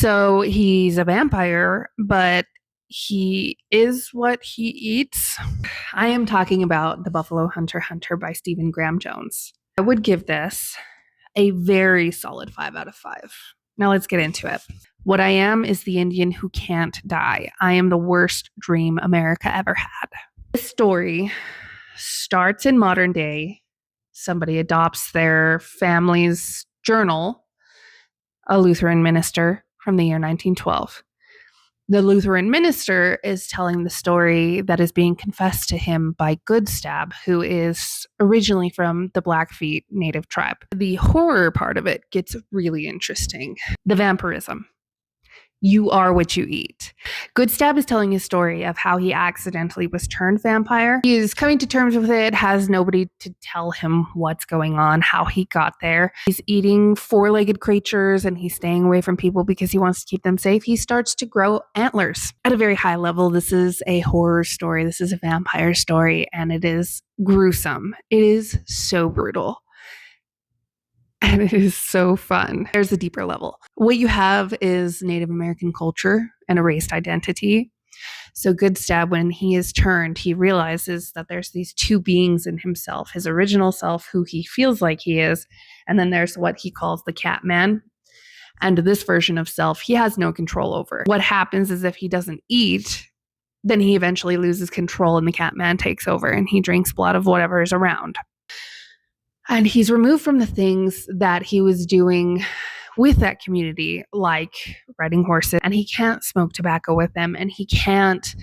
So he's a vampire, but he is what he eats. I am talking about The Buffalo Hunter by Stephen Graham Jones. I would give this a very solid 5 out of 5. Now let's get into it. What I am is the Indian who can't die. I am the worst dream America ever had. This story starts in modern day. Somebody adopts their family's journal, a Lutheran minister from the year 1912. The Lutheran minister is telling the story that is being confessed to him by Goodstab, who is originally from the Blackfeet Native tribe. The horror part of it gets really interesting. The vampirism. You are what you eat. Goodstab is telling his story of how he accidentally was turned vampire. He is coming to terms with it, has nobody to tell him what's going on, how he got there. He's eating four-legged creatures and he's staying away from people because he wants to keep them safe. He starts to grow antlers. At a very high level, this is a horror story. This is a vampire story, and it is gruesome. It is so brutal. And it is so fun. There's a deeper level. What you have is Native American culture and a race identity. So Goodstab, when he is turned, he realizes that there's these two beings in himself, his original self, who he feels like he is, and then there's what he calls the Catman. And this version of self, he has no control over. What happens is if he doesn't eat, then he eventually loses control and the Catman takes over and he drinks blood of whatever is around. And he's removed from the things that he was doing with that community, like riding horses, and he can't smoke tobacco with them, and he can't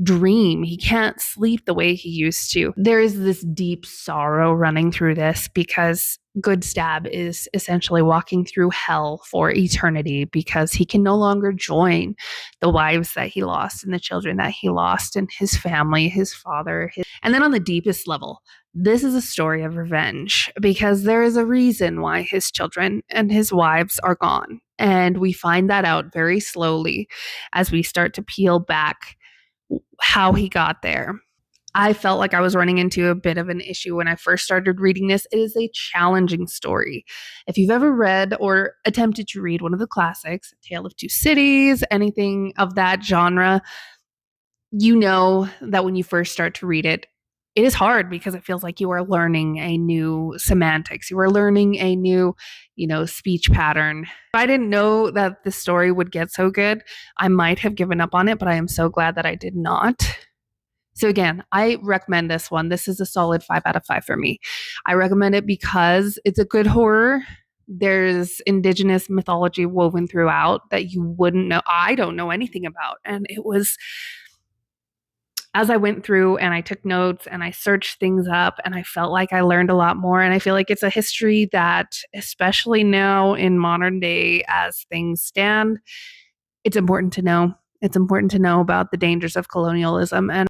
dream. He can't sleep the way he used to. There is this deep sorrow running through this because Goodstab is essentially walking through hell for eternity because he can no longer join the wives that he lost and the children that he lost and his family, his father. And then on the deepest level, this is a story of revenge because there is a reason why his children and his wives are gone. And we find that out very slowly as we start to peel back how he got there. I felt like I was running into a bit of an issue when I first started reading this. It is a challenging story. If you've ever read or attempted to read one of the classics, Tale of Two Cities, anything of that genre, you know that when you first start to read it, it is hard because it feels like you are learning a new semantics. You are learning a new, speech pattern. If I didn't know that the story would get so good, I might have given up on it, but I am so glad that I did not. So again, I recommend this one. This is a solid 5 out of 5 for me. I recommend it because it's a good horror. There's indigenous mythology woven throughout that you wouldn't know. I don't know anything about. And it was, as I went through and I took notes and I searched things up and I felt like I learned a lot more. And I feel like it's a history that, especially now in modern day as things stand, it's important to know. It's important to know about the dangers of colonialism. And